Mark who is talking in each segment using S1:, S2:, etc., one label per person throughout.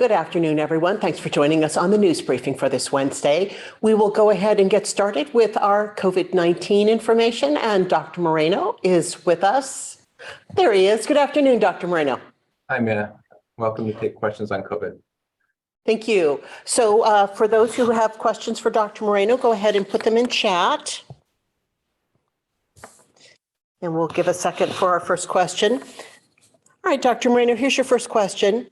S1: Good afternoon, everyone. Thanks for joining us on the news briefing for this Wednesday. We will go ahead and get started with our COVID-19 information, and Dr. Moreno is with us. There he is. Good afternoon, Dr. Moreno.
S2: Hi, Mina. Welcome to take questions on COVID.
S1: Thank you. So for those who have questions for Dr. Moreno, go ahead and put them in chat. And we'll give a second for our first question. All right, Dr. Moreno, here's your first question.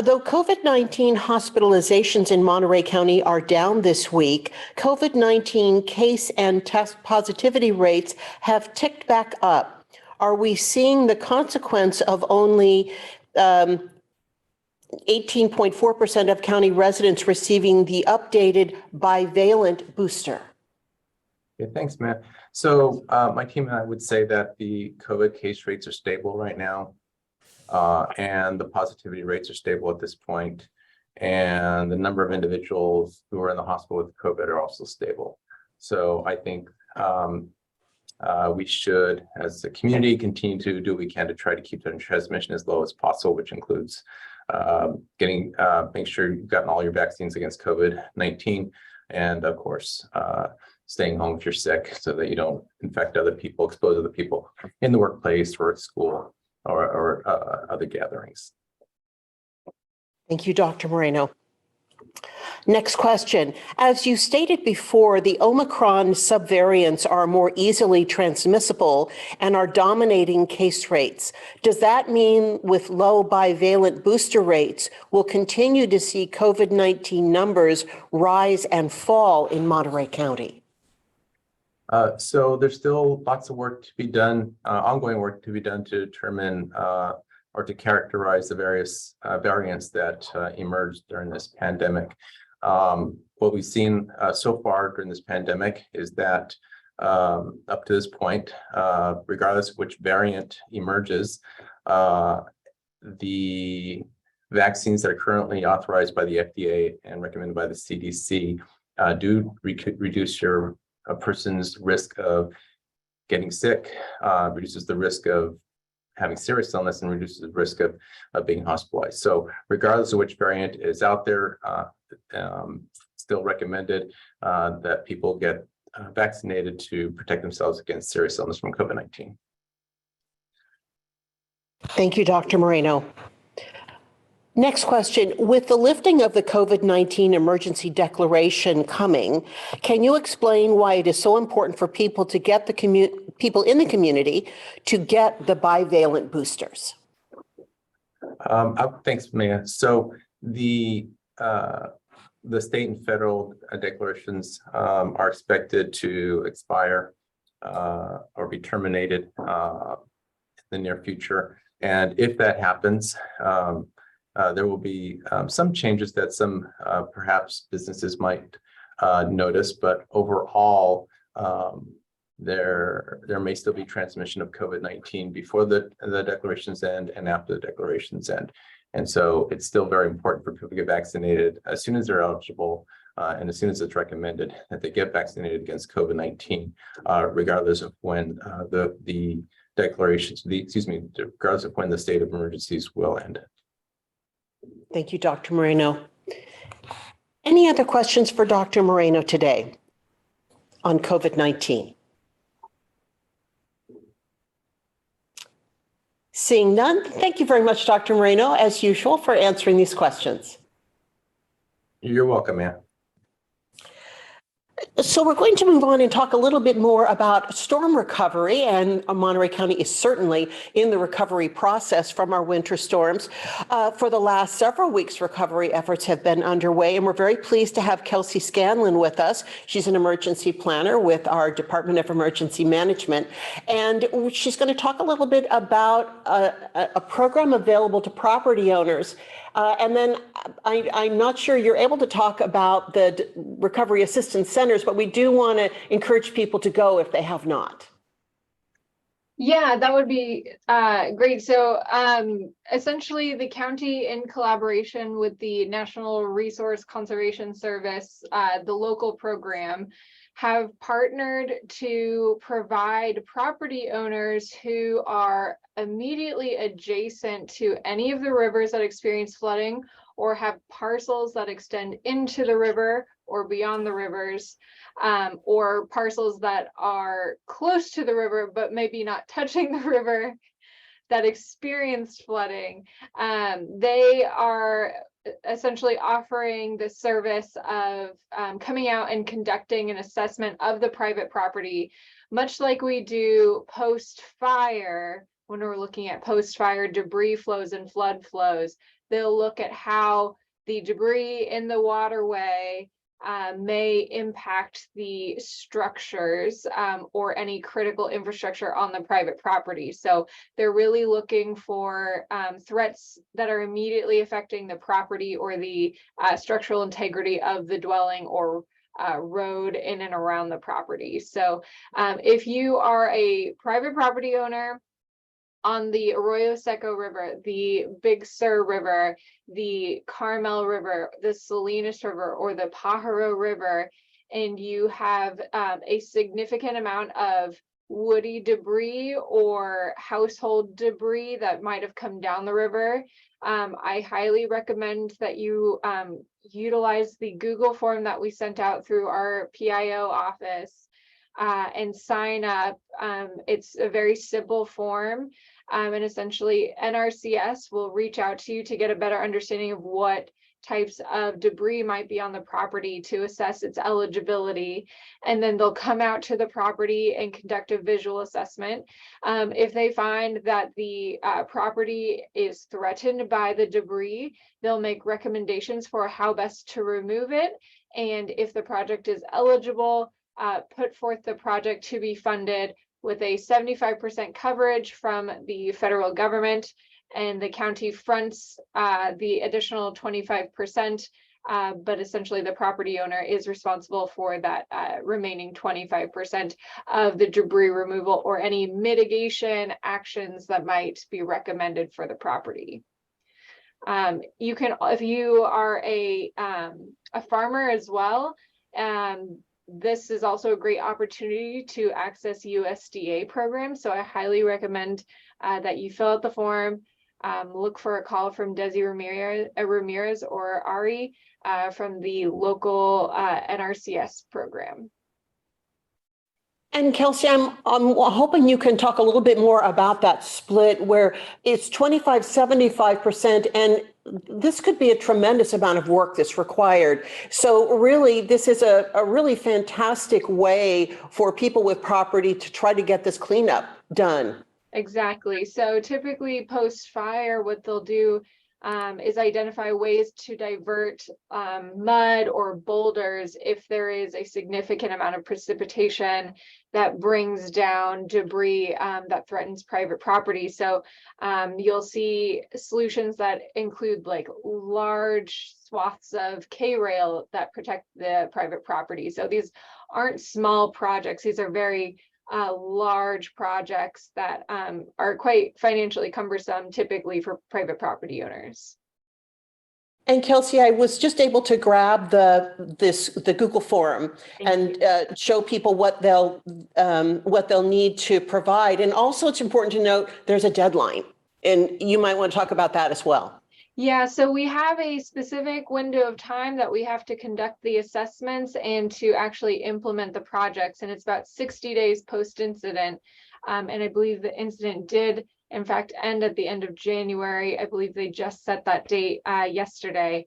S1: Though COVID-19 hospitalizations in Monterey County are down this week, COVID-19 case and test positivity rates have ticked back up. Are we seeing the consequence of only 18.4% of county residents receiving the updated bivalent booster?
S2: Yeah, thanks, Matt. So my team and I would say that the COVID case rates are stable right now. And the positivity rates are stable at this point. And the number of individuals who are in the hospital with COVID are also stable. So I think we should, as a community, continue to do what we can to try to keep the transmission as low as possible, which includes making sure you've gotten all your vaccines against COVID-19, and of course, staying home if you're sick so that you don't infect other people, expose other people in the workplace or at school or other gatherings.
S1: Thank you, Dr. Moreno. Next question. As you stated before, the Omicron subvariants are more easily transmissible and are dominating case rates. Does that mean with low bivalent booster rates, we'll continue to see COVID-19 numbers rise and fall in Monterey County?
S2: So there's still lots of work to be done, ongoing work to be done to determine or to characterize the various variants that emerged during this pandemic. What we've seen so far during this pandemic is that up to this point, regardless of which variant emerges, the vaccines that are currently authorized by the FDA and recommended by the CDC do reduce a person's risk of getting sick, reduces the risk of having serious illness, and reduces the risk of being hospitalized. So regardless of which variant is out there, still recommended that people get vaccinated to protect themselves against serious illness from COVID-19.
S1: Thank you, Dr. Moreno. Next question. With the lifting of the COVID-19 emergency declaration coming, can you explain why it is so important for people to get people in the community to get the bivalent boosters?
S2: Thanks, Maya. So the state and federal declarations are expected to expire or be terminated in the near future. And if that happens, there will be some changes that some perhaps businesses might notice, but overall, there may still be transmission of COVID-19 before the declarations end and after the declarations end. And so it's still very important for people to get vaccinated as soon as they're eligible and as soon as it's recommended that they get vaccinated against COVID-19, regardless of when the declarations, regardless of when the state of emergencies will end.
S1: Thank you, Dr. Moreno. Any other questions for Dr. Moreno today on COVID-19? Seeing none, thank you very much, Dr. Moreno, as usual, for answering these questions.
S2: You're welcome, Ann.
S1: So we're going to move on and talk a little bit more about storm recovery, and Monterey County is certainly in the recovery process from our winter storms. For the last several weeks, recovery efforts have been underway, and we're very pleased to have Kelsey Scanlon with us. She's an emergency planner with our Department of Emergency Management, and she's going to talk a little bit about a program available to property owners. And then I'm not sure you're able to talk about the recovery assistance centers, but we do want to encourage people to go if they have not.
S3: Yeah, that would be great. So essentially the county, in collaboration with the National Resource Conservation Service, the local program, have partnered to provide property owners who are immediately adjacent to any of the rivers that experience flooding or have parcels that extend into the river or beyond the rivers, or parcels that are close to the river but maybe not touching the river that experienced flooding. They are essentially offering the service of coming out and conducting an assessment of the private property, much like we do post-fire. When we're looking at post-fire debris flows and flood flows, they'll look at how the debris in the waterway may impact the structures or any critical infrastructure on the private property. So they're really looking for threats that are immediately affecting the property or the structural integrity of the dwelling or road in and around the property. So if you are a private property owner on the Arroyo Seco River, the Big Sur River, the Carmel River, the Salinas River, or the Pajaro River, and you have a significant amount of woody debris or household debris that might have come down the river, I highly recommend that you utilize the Google form that we sent out through our PIO office and sign up. It's a very simple form. And essentially NRCS will reach out to you to get a better understanding of what types of debris might be on the property to assess its eligibility. And then they'll come out to the property and conduct a visual assessment. If they find that the property is threatened by the debris, they'll make recommendations for how best to remove it. And if the project is eligible, put forth the project to be funded with a 75% coverage from the federal government, and the county fronts the additional 25%, but essentially the property owner is responsible for that remaining 25% of the debris removal or any mitigation actions that might be recommended for the property. You can, if you are a farmer as well, this is also a great opportunity to access USDA programs. So I highly recommend that you fill out the form, look for a call from Desi Ramirez or Ari from the local NRCS program.
S1: And Kelsey, I'm hoping you can talk a little bit more about that split where it's 25, 75%, and this could be a tremendous amount of work that's required. So really, this is a really fantastic way for people with property to try to get this cleanup done.
S3: Exactly. So typically post-fire, what they'll do is identify ways to divert mud or boulders if there is a significant amount of precipitation that brings down debris that threatens private property. So you'll see solutions that include like large swaths of K-rail that protect the private property. So these aren't small projects. These are very large projects that are quite financially cumbersome typically for private property owners.
S1: And Kelsey, I was just able to grab the Google form and show people what they'll need to provide. And also it's important to note there's a deadline, and you might want to talk about that as well.
S3: Yeah, so we have a specific window of time that we have to conduct the assessments and to actually implement the projects. And it's about 60 days post-incident. And I believe the incident did, in fact, end at the end of January. I believe they just set that date yesterday.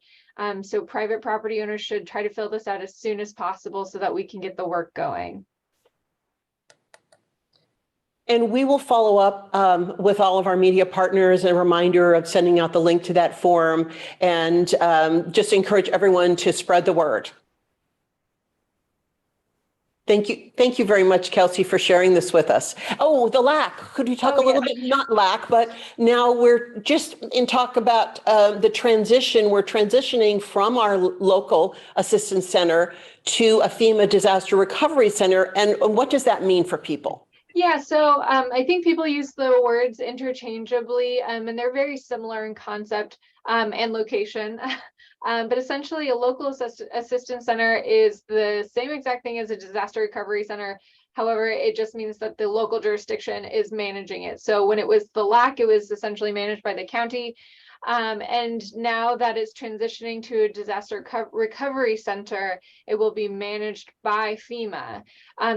S3: So private property owners should try to fill this out as soon as possible so that we can get the work going.
S1: And we will follow up with all of our media partners, a reminder of sending out the link to that form, and just encourage everyone to spread the word. Thank you. Thank you very much, Kelsey, for sharing this with us. Oh, the LAC. Could you talk a little bit, not LAC, but now we're just in talk about the transition. We're transitioning from our local assistance center to a FEMA disaster recovery center. And what does that mean for people?
S3: Yeah, so I think people use the words interchangeably, and they're very similar in concept and location. But essentially, a local assistance center is the same exact thing as a disaster recovery center. However, it just means that the local jurisdiction is managing it. So when it was the LAC, it was essentially managed by the county. And now that it's transitioning to a disaster recovery center, it will be managed by FEMA.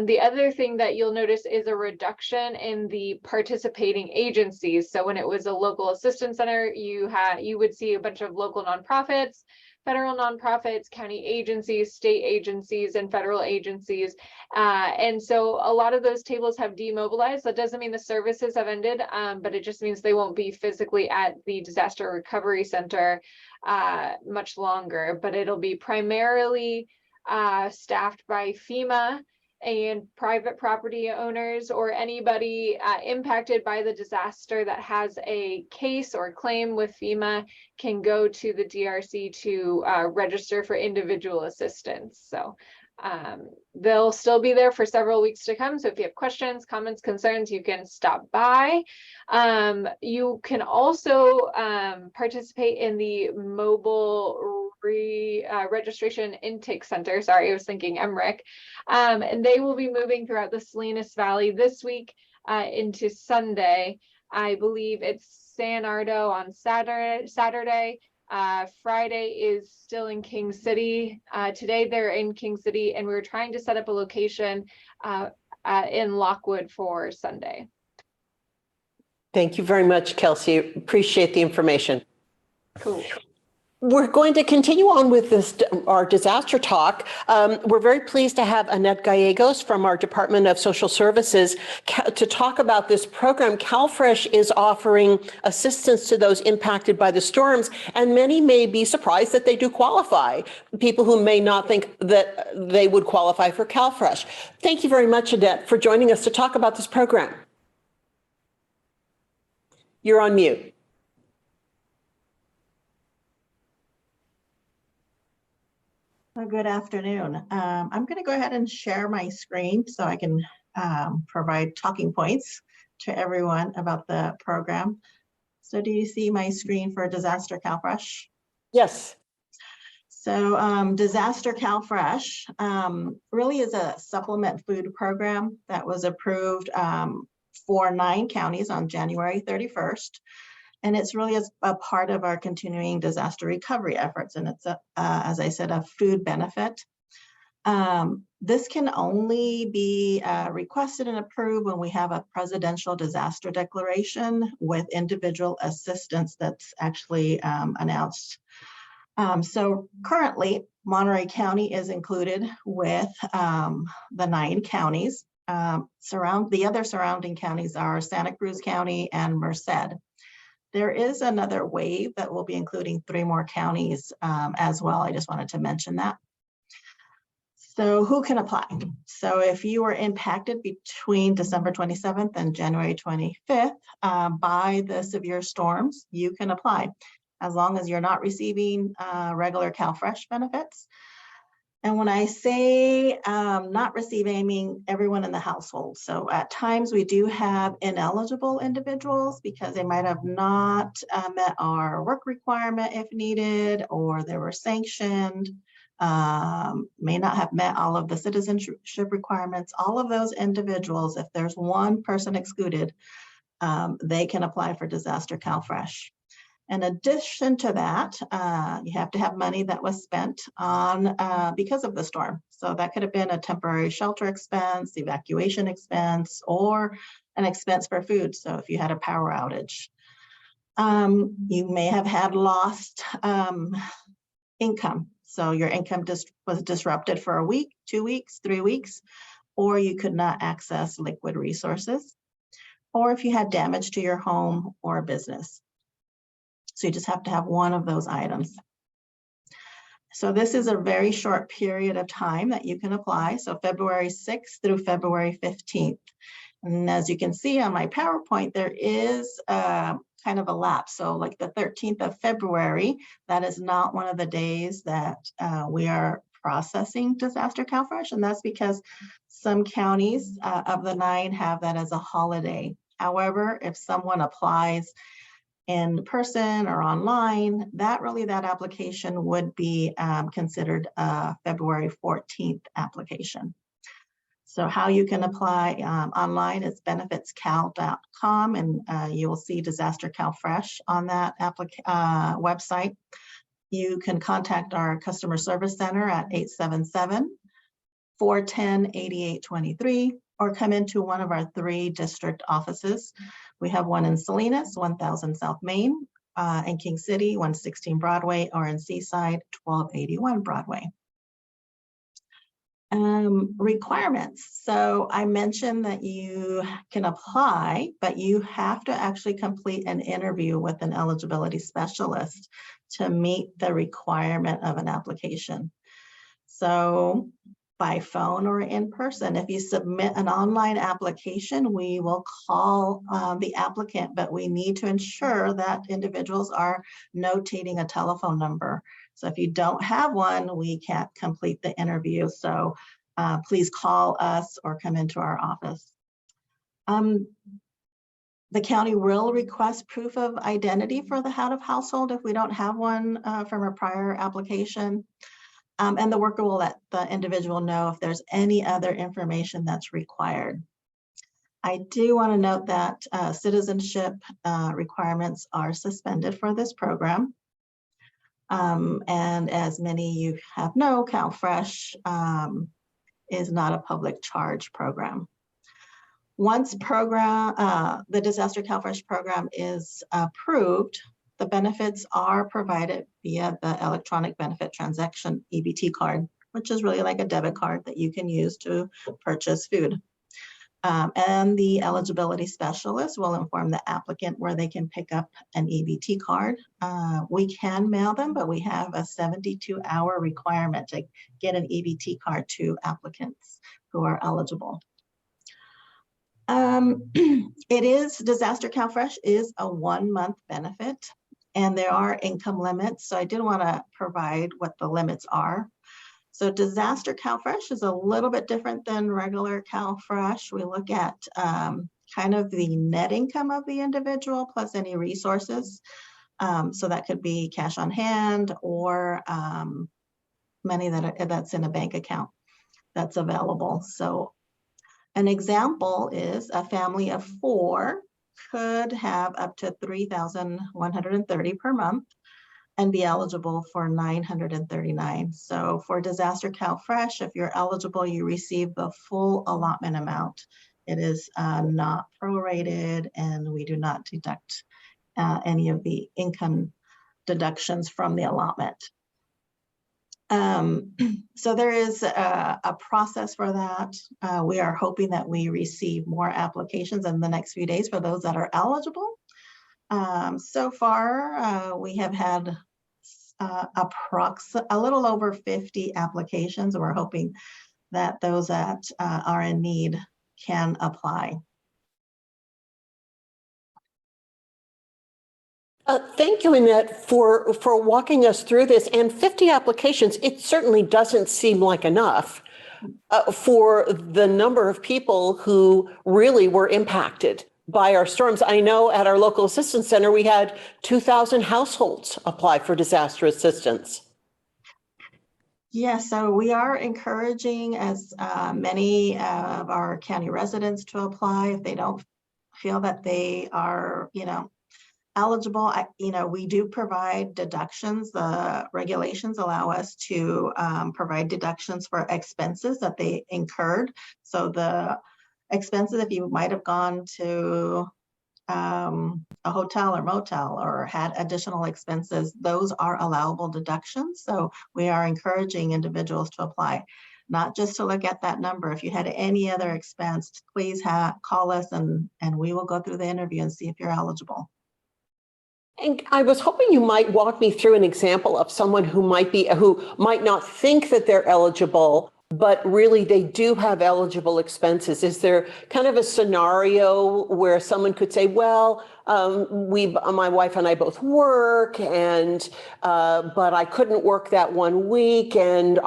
S3: The other thing that you'll notice is a reduction in the participating agencies. So when it was a local assistance center, you would see a bunch of local nonprofits, federal nonprofits, county agencies, state agencies, and federal agencies. And so a lot of those tables have demobilized. That doesn't mean the services have ended, but it just means they won't be physically at the disaster recovery center much longer, but it'll be primarily staffed by FEMA and private property owners or anybody impacted by the disaster that has a case or claim with FEMA can go to the DRC to register for individual assistance. So they'll still be there for several weeks to come. So if you have questions, comments, concerns, you can stop by. You can also participate in the mobile registration intake center. Sorry, I was thinking MRIC. And they will be moving throughout the Salinas Valley this week into Sunday. I believe it's San Ardo on Saturday. Friday is still in King City. Today they're in King City, and we're trying to set up a location in Lockwood for Sunday.
S1: Thank you very much, Kelsey. Appreciate the information.
S3: Cool.
S1: We're going to continue on with this, our disaster talk. We're very pleased to have Annette Gallegos from our Department of Social Services to talk about this program. Calfresh is offering assistance to those impacted by the storms, and many may be surprised that they do qualify, people who may not think that they would qualify for Calfresh. Thank you very much, Annette, for joining us to talk about this program. You're on mute.
S4: Well, good afternoon. I'm going to go ahead and share my screen so I can provide talking points to everyone about the program. So do you see my screen for Disaster Calfresh?
S1: Yes.
S4: So Disaster Calfresh really is a supplement food program that was approved for 9 counties on January 31st. And it's really a part of our continuing disaster recovery efforts. And it's, as I said, a food benefit. This can only be requested and approved when we have a presidential disaster declaration with individual assistance that's actually announced. So currently, Monterey County is included with the 9 counties. The other surrounding counties are Santa Cruz County and Merced. There is another wave that will be including 3 more counties as well. I just wanted to mention that. So who can apply? So if you were impacted between December 27th and January 25th by the severe storms, you can apply as long as you're not receiving regular Calfresh benefits. And when I say not receiving, I mean everyone in the household. So at times we do have ineligible individuals because they might have not met our work requirement if needed, or they were sanctioned, may not have met all of the citizenship requirements. All of those individuals, if there's one person excluded, they can apply for Disaster Calfresh. In addition to that, you have to have money that was spent on because of the storm. So that could have been a temporary shelter expense, evacuation expense, or an expense for food. So if you had a power outage, you may have had lost income. So your income was disrupted for a week, 2 weeks, 3 weeks, or you could not access liquid resources, or if you had damage to your home or business. So you just have to have one of those items. So this is a very short period of time that you can apply. So February 6th through February 15th. And as you can see on my PowerPoint, there is kind of a lapse. So like the 13th of February, that is not one of the days that we are processing Disaster Calfresh. And that's because some counties of the 9 have that as a holiday. However, if someone applies in person or online, that application would be considered a February 14th application. So how you can apply online is benefitscal.com, and you will see Disaster Calfresh on that website. You can contact our customer service center at 877-410-8823, or come into one of our 3 district offices. We have one in Salinas, 1000 South Main, in King City, 116 Broadway, or in Seaside, 1281 Broadway. Requirements. So I mentioned that you can apply, but you have to actually complete an interview with an eligibility specialist to meet the requirement of an application. So by phone or in person, if you submit an online application, we will call the applicant, but we need to ensure that individuals are notating a telephone number. So if you don't have one, we can't complete the interview. So please call us or come into our office. The county will request proof of identity for the head of household if we don't have one from a prior application. And the worker will let the individual know if there's any other information that's required. I do want to note that citizenship requirements are suspended for this program. And as many of you know, Calfresh is not a public charge program. Once the Disaster Calfresh program is approved, the benefits are provided via the electronic benefit transaction EBT card, which is really like a debit card that you can use to purchase food. And the eligibility specialist will inform the applicant where they can pick up an EBT card. We can mail them, but we have a 72-hour requirement to get an EBT card to applicants who are eligible. Disaster Calfresh is a 1-month benefit, and there are income limits. So I did want to provide what the limits are. So Disaster Calfresh is a little bit different than regular Calfresh. We look at kind of the net income of the individual plus any resources. So that could be cash on hand or money that's in a bank account that's available. So an example is a family of 4 could have up to $3,130 per month and be eligible for $939. So for Disaster Calfresh, if you're eligible, you receive the full allotment amount. It is not prorated, and we do not deduct any of the income deductions from the allotment. So there is a process for that. We are hoping that we receive more applications in the next few days for those that are eligible. So far, we have had a little over 50 applications. We're hoping that those that are in need can apply.
S1: Thank you, Annette, for walking us through this. And 50 applications, it certainly doesn't seem like enough for the number of people who really were impacted by our storms. I know at our local assistance center, we had 2,000 households apply for disaster assistance.
S4: Yeah, so we are encouraging as many of our county residents to apply if they don't feel that they are, eligible. We do provide deductions. The regulations allow us to provide deductions for expenses that they incurred. So the expenses, if you might have gone to a hotel or motel or had additional expenses, those are allowable deductions. So we are encouraging individuals to apply, not just to look at that number. If you had any other expense, please call us and we will go through the interview and see if you're eligible.
S1: And I was hoping you might walk me through an example of someone who might not think that they're eligible, but really they do have eligible expenses. Is there kind of a scenario where someone could say, well, my wife and I both work, and but I couldn't work that 1 week, and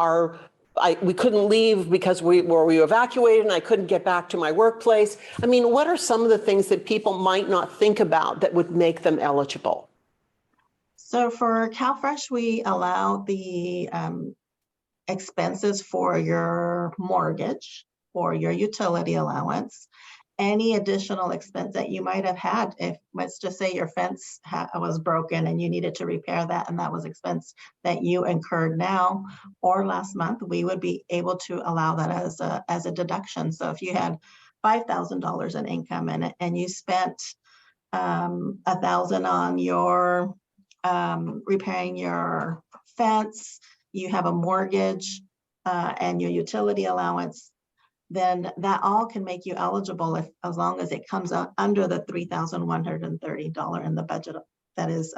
S1: we couldn't leave because we were evacuated and I couldn't get back to my workplace. I mean, what are some of the things that people might not think about that would make them eligible?
S4: So for Calfresh, we allow the expenses for your mortgage for your utility allowance. Any additional expense that you might have had, if, let's just say your fence was broken and you needed to repair that, and that was expense that you incurred now or last month, we would be able to allow that as a deduction. So if you had $5,000 in income and you spent $1,000 on your repairing your fence, you have a mortgage and your utility allowance, then that all can make you eligible as long as it comes out under the $3,130 in the budget that is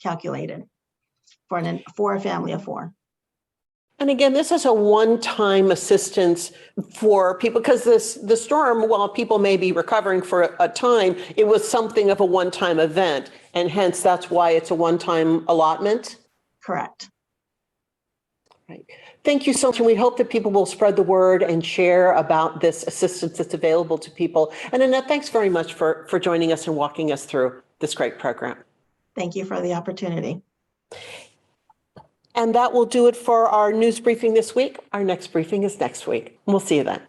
S4: calculated for a family of 4.
S1: And again, this is a one-time assistance for people because the storm, while people may be recovering for a time, it was something of a one-time event. And hence that's why it's a one-time allotment.
S4: Correct.
S1: Right. Thank you so much. And we hope that people will spread the word and share about this assistance that's available to people. And Annette, thanks very much for joining us and walking us through this great program.
S4: Thank you for the opportunity.
S1: And that will do it for our news briefing this week. Our next briefing is next week. We'll see you then.